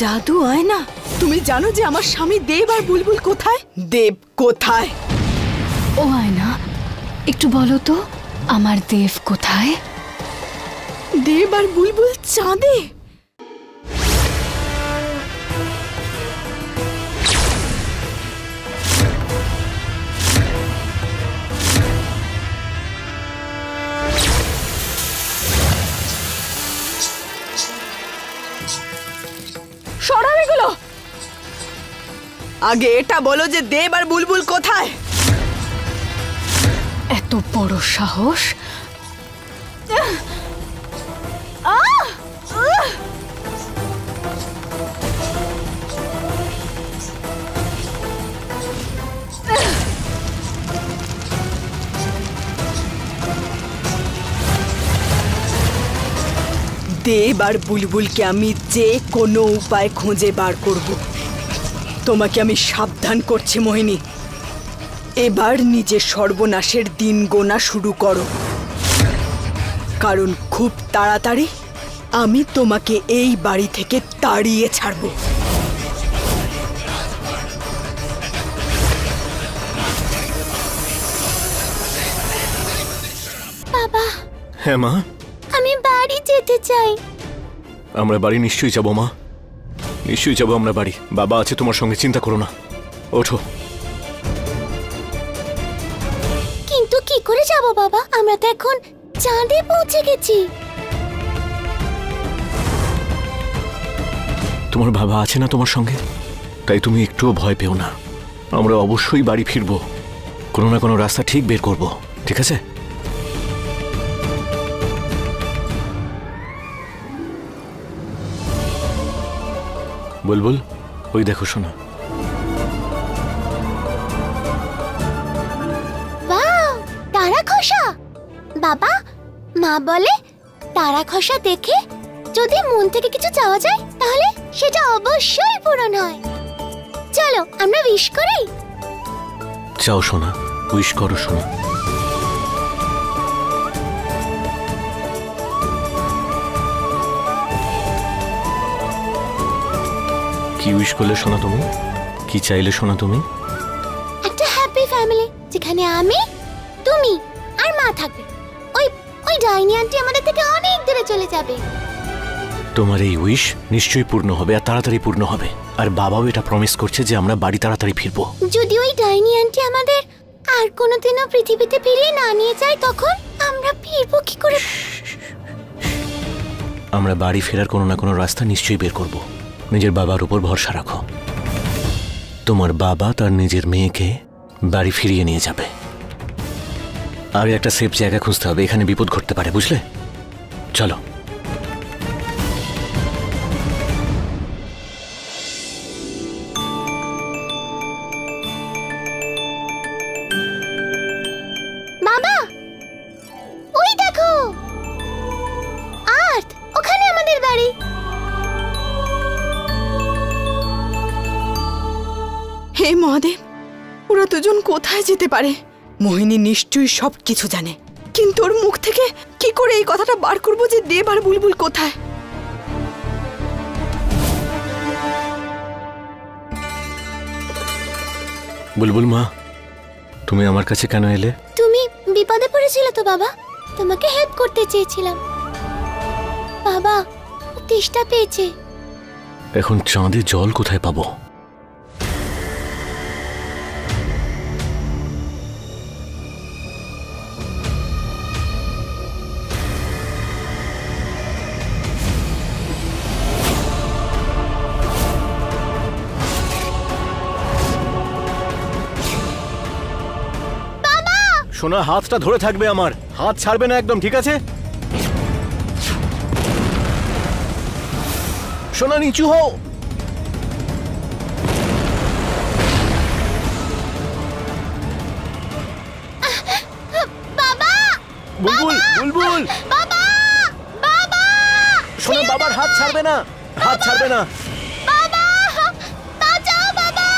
জাদু আয়না, তুমি জানো যে আমার স্বামী দেব আর বুলবুল কোথায়? দেব কোথায়? ও আয়না, একটু বলো তো আমার দেব কোথায়? দেব আর বুলবুল চাঁদে। সরাও এগুলো। আগে এটা বলো যে দেব আর বুলবুল কোথায়? এত বড় সাহস! দেব আর বুলবুলকে আমি যে কোনো উপায় খুঁজে বার করব। তোমাকে আমি সাবধান করছি মোহিনী, এবার নিজের সর্বনাশের দিন গোনা শুরু করো, কারণ খুব তাড়াতাড়ি আমি তোমাকে এই বাড়ি থেকে তাড়িয়ে ছাড়ব। বাবা। হ্যাঁ মা, আমি বাড়ি যেতে চাই। আমরা বাড়ি নিশ্চয়ই যাবো মা, নিশ্চয়ই যাবো আমরা বাড়ি। বাবা আছে তোমার সঙ্গে, চিন্তা করো না। ওঠো। কিন্তু কি করে যাব বাবা? আমরা তো এখন চাঁদে পৌঁছে গেছি। তোমার বাবা আছে না তোমার সঙ্গে, তাই তুমি একটুও ভয় পেও না। আমরা অবশ্যই বাড়ি ফিরবো, কোনো না কোনো রাস্তা ঠিক বের করব, ঠিক আছে? বুলবুল, ওই দেখো শোনা। বাহ, তারা খসা। বাবা, মা বলে তারা খসা দেখে যদি মন থেকে কিছু চাওয়া যায় তাহলে সেটা অবশ্যই পূরণ হয়। চলো আমরা উইশ করি। চাও শোনা, উইশ করো শোনা। কি উইশ করলে শোনা তুমি? কি চাইলে শোনা তুমি? একটা হ্যাপি ফ্যামিলি যেখানে আমি, তুমি আর মা থাকবে। ওই ওই ডাইনি আন্টি আমাদের থেকে অনেক দূরে চলে যাবে। তোমার এই উইশ নিশ্চয়ই পূর্ণ হবে, আর তাড়াতাড়ি পূর্ণ হবে। আর বাবাও এটা প্রমিস করছে যে আমরা বাড়ি তাড়াতাড়ি ফিরবো। যদি ওই ডাইনি আন্টি আমাদের আর কোনোদিনও পৃথিবীতে ফিরিয়ে না নিয়ে যায় তখন আমরা ফিরবো কি করে? আমরা বাড়ি ফেরার কোনো না কোনো রাস্তা নিশ্চয়ই বের করব। নিজের বাবার উপর ভরসা রাখো। তোমার বাবা তার নিজের মেয়েকে বাড়ি ফিরিয়ে নিয়ে যাবে। আর একটা সেফ জায়গা খুঁজতে হবে, এখানে বিপদ ঘটতে পারে, বুঝলে? চলো। বাবা, ওই দেখো আর্থ, ওখানে আমাদের বাড়ি। হে মহাদেব, ওরা দুজন কোথায় যেতে পারে? মোহিনী নিশ্চয়ই সব কিছু জানে, কিন্তু ওর মুখ থেকে কি করে এই কথাটা বার করবো যে দেব আর বুলবুল কোথায়? বুলবুল মা, তুমি আমার কাছে কেন এলে? তুমি বিপদে পড়েছিলে তো বাবা, তোমাকে হেল্প করতে চেয়েছিলাম। বাবা, ও তেষ্টা পেয়েছে। এখন চাঁদে জল কোথায় পাবো? সোনা, হাতটা ধরে থাকবে, আমার হাত ছাড়বে না একদম, ঠিক আছে? সোনা, নিচু হও। বাবা, বুলবুল, বুলবুল, বাবা, বাবা, সোনা, বাবার হাত ছাড়বে না, হাত ছাড়বে না। বাবা, বাঁচাও বাবা।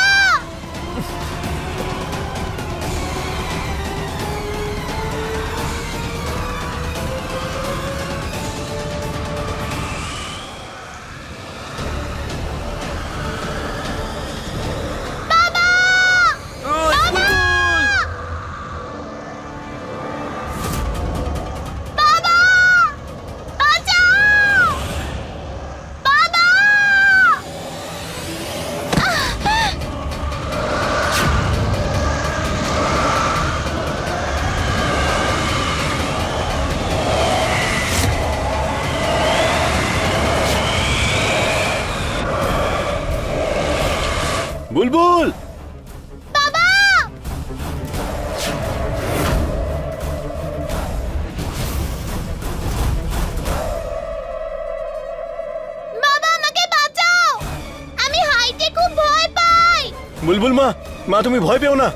বুলবুল মা, মা তুমি ভয় পেও না,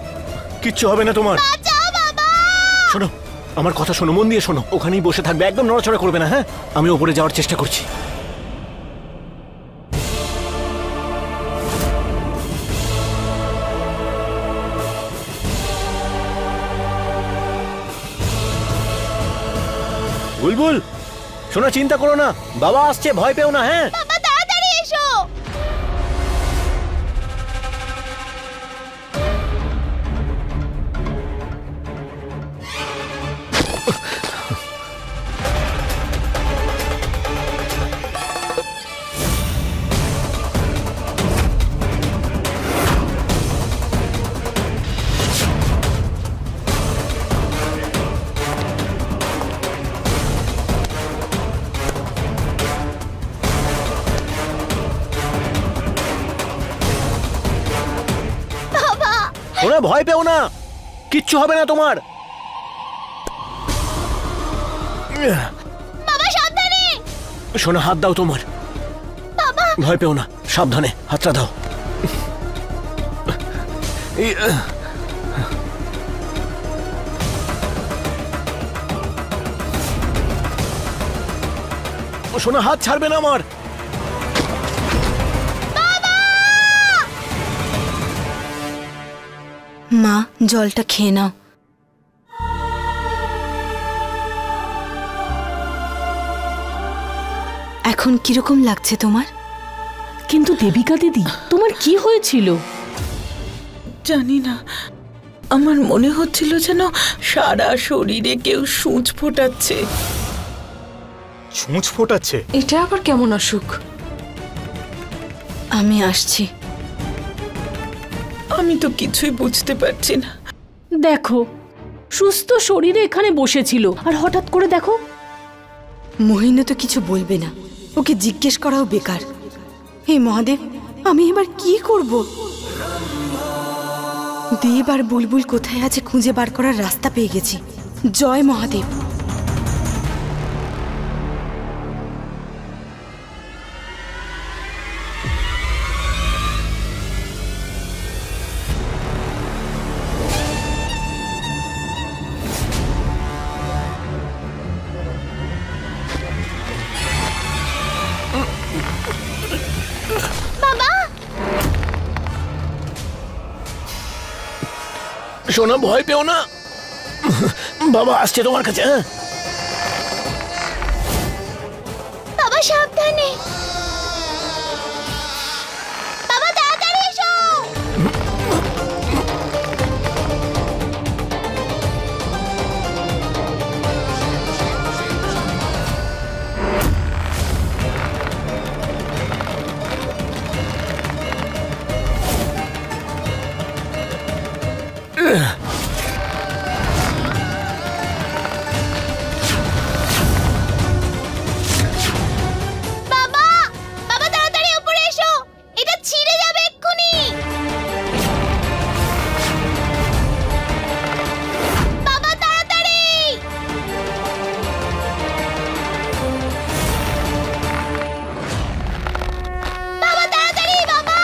কিচ্ছু হবে না তোমার। শোনো আমার কথা, শোনো মন দিয়ে শোনো। ওখানেই বসে থাকবে, একদম নড়াচড়া করবে না, হ্যাঁ? আমি ওপরে যাওয়ার চেষ্টা করছি। বুলবুল শোনো, চিন্তা করো না, বাবা আসছে, ভয় পেও না, হ্যাঁ? বাবা তাড়াতাড়ি এসো। শোনো ভয় পেও না, কিচ্ছু হবে না তোমার। বাবা সাবধানে। শোনো হাত দাও তোমার। বাবা ভয় পেও না, সাবধানে হাতটা দাও। শোনো হাত ছাড়বে না আমার। মা জলটা খেয়ে নাও। এখন কিরকম লাগছে তোমার? কিন্তু দেবিকা দিদি, তোমার কি হয়েছিল? জানি না, আমার মনে হচ্ছিল যেন সারা শরীরে কেউ সূঁচ ফোটাচ্ছে। সূঁচ ফোটাচ্ছে? এটা আবার কেমন অসুখ? আমি আসছি। আমি তো কিছুই বুঝতে পারছি না। দেখো, সুস্থ শরীরে এখানে বসেছিল আর হঠাৎ করে দেখো। মোহিনী তো কিছু বলবে না, ওকে জিজ্ঞেস করাও বেকার। হে মহাদেব, আমি এবার কি করব? দেব আর বুলবুল কোথায় আছে খুঁজে বার করার রাস্তা পেয়ে গেছি। জয় মহাদেব। শোনো ভয় পেও না, বাবা আসছে তোমার কাছে, হ্যাঁ? বাবা সাবধানে। বাবা তাড়াতাড়ি এসো। বাবা বাবা তাড়াতাড়ি উপরে এসো, এটা ছিঁড়ে যাবে এক্ষুনি। বাবা তাড়াতাড়ি। বাবা তাড়াতাড়ি বাবা।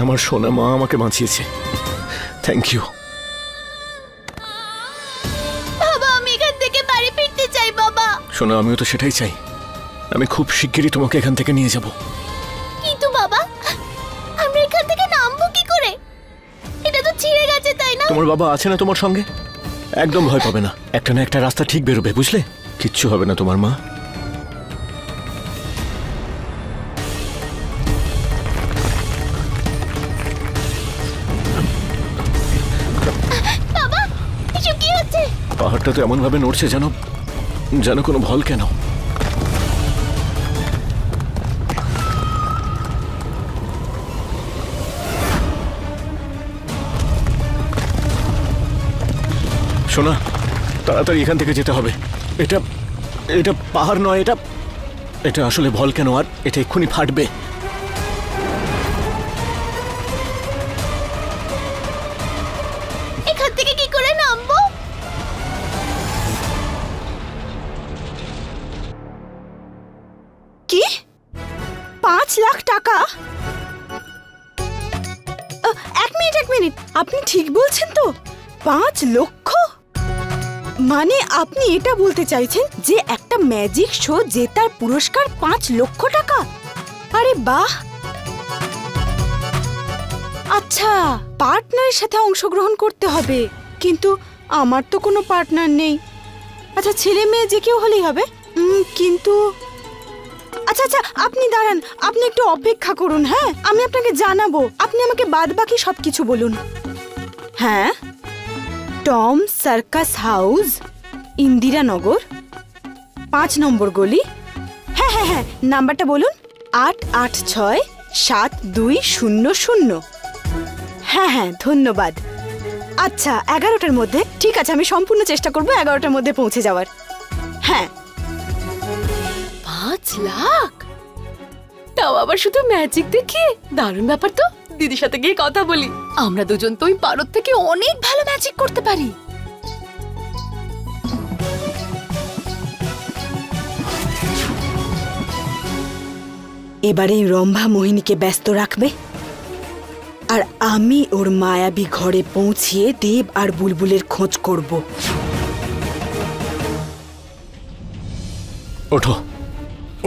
আমার সোনা মা আমাকে বাঁচিয়েছে। Thank you. বাবা আমি এখান থেকে বাড়ি ফিরতে চাই বাবা। সোনা, আমিও তো সেটাই চাই। আমি খুব শিগগিরই তোমাকে এখান থেকে নিয়ে যাব। কিন্তু বাবা আমরা এখান থেকে নামবো কি করে? এটা তো ছিঁড়ে গেছে তাই না? তোমার বাবা আছে না তোমার সঙ্গে? একদম ভয় পাবে না, একটা না একটা রাস্তা ঠিক বেরোবে, বুঝলে? কিচ্ছু হবে না তোমার মা। বাবা এসব কি হচ্ছে? পাহাড়টা তো এমন ভাবে নড়ছে যেন যেন কোনো ভল কেন। শোনা, তাড়াতাড়ি এখান থেকে যেতে হবে। এটা এটা পাহাড় নয়, এটা এটা আসলে ভল কেন, আর এটা এক্ষুনি ফাটবে। এখান থেকে কি করে নামবো? কি 5 লাখ টাকা? এক মিনিট, আপনি ঠিক বলছেন তো? 5 লক্ষ? মানে আপনি এটা বলতে চাইছেন যে একটা ম্যাজিক শো জেতার পুরস্কার 5 লক্ষ টাকা? আরে বাহ! আচ্ছা, পার্টনারের সাথে অংশগ্রহণ করতে হবে, কিন্তু আমার তো কোনো পার্টনার নেই। আচ্ছা, ছেলে মেয়ে যে কেউ হলেই হবে। কিন্তু আচ্ছা আচ্ছা, আপনি দাঁড়ান, আপনি একটু অপেক্ষা করুন। হ্যাঁ, আমি আপনাকে জানাবো। আপনি আমাকে বাদবাকি সবকিছু বলুন। হ্যাঁ, টম সার্কাস হাউস, ইন্দিরানগর, 5 নম্বর গলি। হ্যাঁ হ্যাঁ হ্যাঁ, নাম্বারটা বলুন। 8867200। হ্যাঁ হ্যাঁ, ধন্যবাদ। আচ্ছা, 11টার মধ্যে? ঠিক আছে, আমি সম্পূর্ণ চেষ্টা করব 11টার মধ্যে পৌঁছে যাওয়ার। হ্যাঁ। 5 লাখ? তাও আবার শুধু ম্যাজিক দেখে? দারুণ ব্যাপার তো। দিদির সাথে গিয়ে কথা বলি। আমরা দুজন তো ওই পারদ থেকে অনেক ভালো ম্যাজিক করতে পারি। এবারে রম্ভা মোহিনীকে ব্যস্ত রাখবে, আর আমি ওর মায়াবী ঘরে পৌঁছিয়ে দেব আর বুলবুলের খোঁজ করব। ওঠো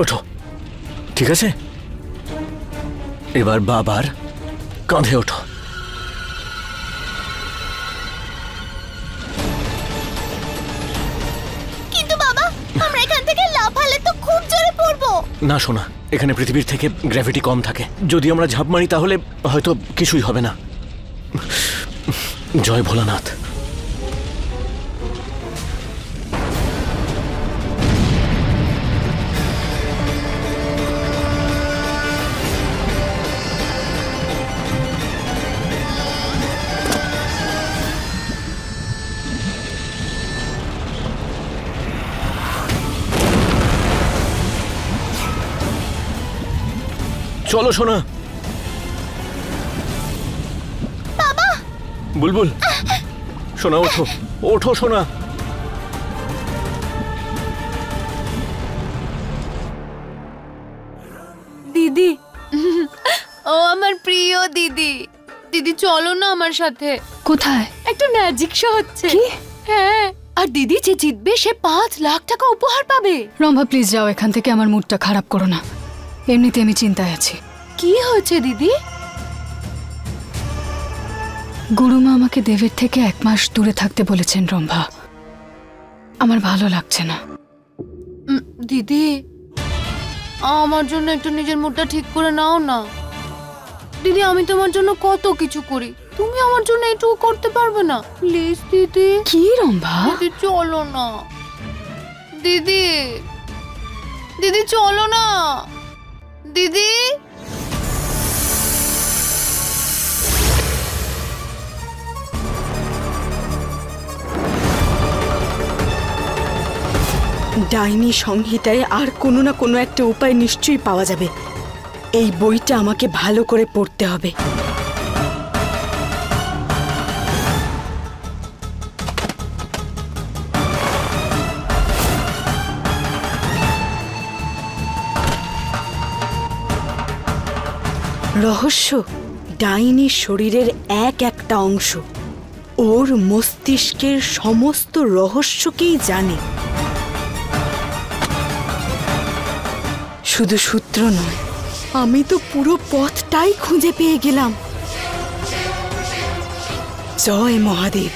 ওঠো, ঠিক আছে? এবার বাবার কাঁধে ওঠো। কিন্তু বাবা আমরা এখান থেকে লাফালে তো খুব জোরে পড়বো। না শোনা, এখানে পৃথিবীর থেকে গ্র্যাভিটি কম থাকে। যদি আমরা ঝাঁপ মারি তাহলে হয়তো কিছুই হবে না। জয় ভোলানাথ। চলো সোনা। বাবা বুলবুল, সোনা ওঠো ওঠো সোনা। দিদি, ও আমার প্রিয় দিদি। দিদি চলো না আমার সাথে। কোথায়? একটা ম্যাজিক শো হচ্ছে। কি? হ্যাঁ, আর দিদি যে জিতবে সে 5 লাখ টাকা উপহার পাবে। রম্ভা, প্লিজ যাও এখান থেকে, আমার মুডটা খারাপ করো না। এমনিতে আমি চিন্তায় আছি। কি হয়েছে দিদি? গুরুমা আমাকে দেবের থেকে 1 মাস দূরে থাকতে বলেছেন রম্ভা। আমার ভালো লাগছে না। দিদি, আমার জন্য একটু নিজের মুডটা ঠিক করে নাও না। দিদি, আমি তোমার জন্য কত কিছু করি, তুমি আমার জন্য এটুকু করতে পারবে না? প্লিজ দিদি। কি রম্ভা? দিদি চলো না। দিদি, দিদি চলো না। দিদি, ডাইনি সংহিতায় আর কোনো না কোনো একটা উপায় নিশ্চয়ই পাওয়া যাবে। এই বইটা আমাকে ভালো করে পড়তে হবে। রহস্য ডাইনির শরীরের একটা অংশ ওর মস্তিষ্কের সমস্ত রহস্যকেই জানে। শুধু সূত্র নয়, আমি তো পুরো পথটাই খুঁজে পেয়ে গেলাম। জয় মহাদেব।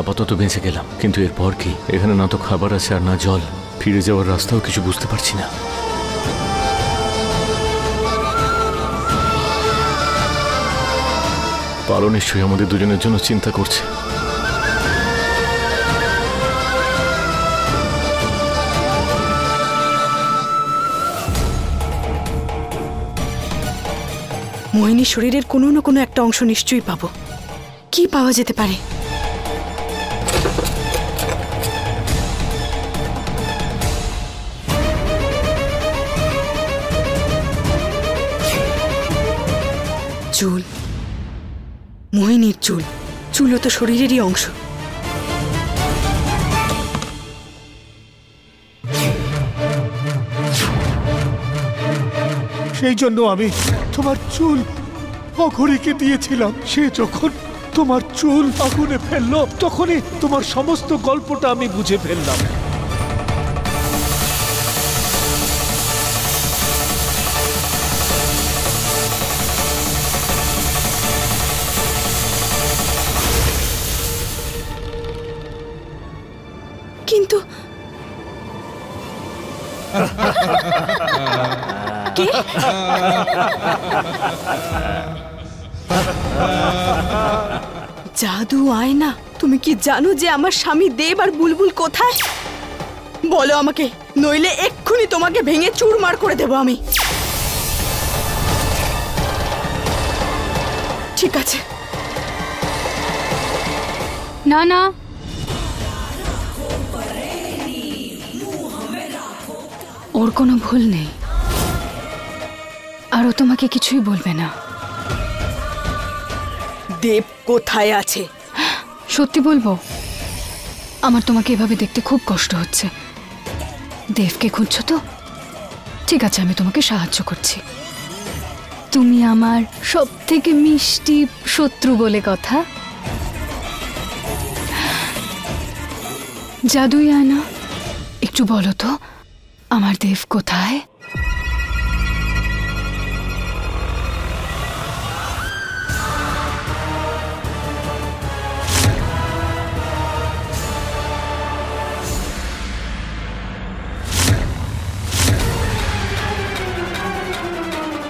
আপাতত বেঁচে গেলাম, কিন্তু এরপর কি? এখানে না তো খাবার আছে আর না জল। ফিরে যাওয়ার রাস্তাও কিছু বুঝতে পারছি না। পারো নিশ্চয়ই আমাদের দুজনের জন্য চিন্তা করছে। মোহিনীর শরীরের কোনো না কোনো একটা অংশ নিশ্চয়ই পাবো। কি পাওয়া যেতে পারে? চুল, মোহিনীর চুল। চুলও তো শরীরেরই অংশ। সেই জন্য আমি তোমার চুল অঘরীকে দিয়েছিলাম। সে যখন তোমার চুল আগুনে ফেললো, তখনই তোমার সমস্ত গল্পটা আমি বুঝে ফেললাম। কিন্তু কে? জাদু আয়না। তুমি কি জানো যে আমার স্বামী দেব আর বুলবুল কোথায়? বলো আমাকে, নইলে এক্ষুনি তোমাকে ভেঙে চুরমার করে দেব আমি। ঠিক আছে। না না, ওর কোনো ভুল নেই, আর ও তোমাকে কিছুই বলবে না। দেব কোথায় আছে? সত্যি বলবো, আমার তোমাকে এভাবে দেখতে খুব কষ্ট হচ্ছে। দেবকে খুঁজছো তো? ঠিক আছে, আমি তোমাকে সাহায্য করছি। তুমি আমার সব থেকে মিষ্টি শত্রু বলে কথা। জাদুই আয়না, একটু বলো তো আমার দেব কোথায়?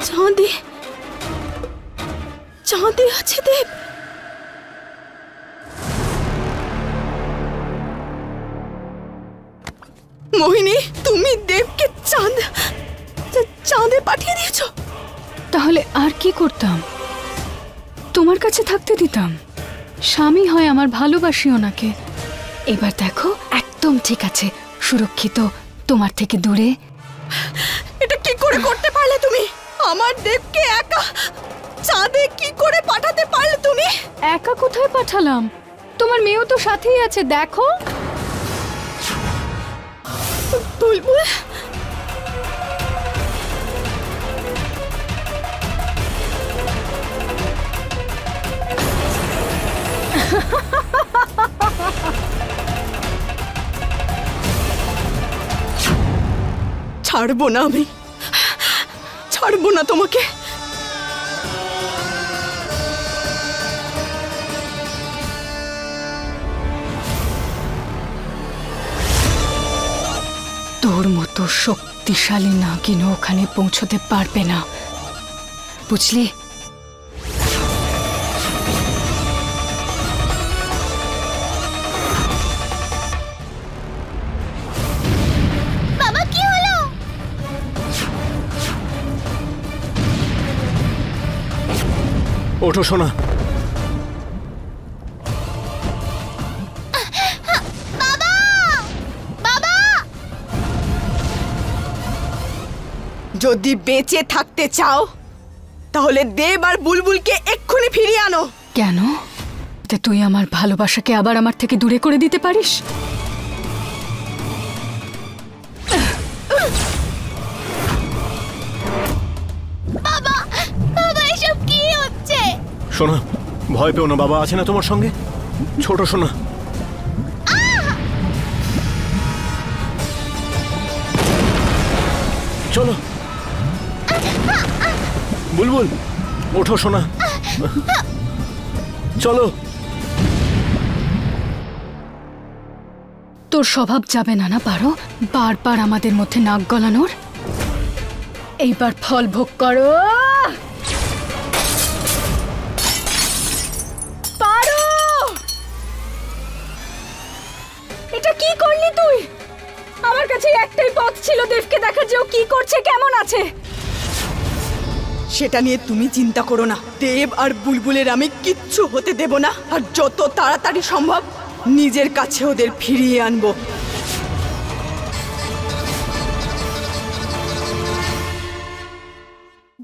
চাঁদে, চাঁদে আছে দেব। মোহিনী, তুমি দেবকে চাঁদে পাঠিয়ে দিয়েছো? তাহলে আর কি করতাম? তোমার কাছে থাকতে দিতাম? স্বামী হয় আমার, ভালোবাসি ওনাকে। এবার দেখো, একদম ঠিক আছে, সুরক্ষিত, তোমার থেকে দূরে। এটা কি করে করতে পারলে তুমি? আমার দেবকে একা চাঁদে কি করে পাঠাতে পারলে তুমি? একা কোথায় পাঠালাম? তোমার মেয়েও তো সাথেই আছে, দেখো। বুলবুল, ছাড়বো না আমি, ছাড়বো না তোমাকে। তোর মতো শক্তিশালী নাগিন ওখানে পৌঁছতে পারবে না, বুঝলি? বাবা, কি হলো? ওঠো সোনা। বাবা, বাবা! যদি বেঁচে থাকতে চাও তাহলে দেব আর বুলবুলকে এক্ষুনি ফিরিয়ে আনো। কেন? যাতে তুই আমার ভালোবাসাকে আবার আমার থেকে দূরে করে দিতে পারিস। বাবা বাবা এসব কি হচ্ছে? সোনা, ভয় পেও না, বাবা আছে না তোমার সঙ্গে। ছোট সোনা, চলো। বুলবুল, ওঠো সোনা, চলো। তোর স্বভাব যাবে না না পারো বারবার আমাদের মধ্যে নাক গলানোর? এইবার ফল ভোগ করো। পারো, এটা কি করলি তুই? আমার কাছে একটাই পথ ছিল দেবকে দেখার, যে ও কি করছে, কেমন আছে। সেটা নিয়ে তুমি চিন্তা করো না। দেব আর বুলবুলের আমি কিচ্ছু হতে দেব না, আর যত তাড়াতাড়ি সম্ভব নিজের কাছে ওদের ফিরিয়ে আনবো।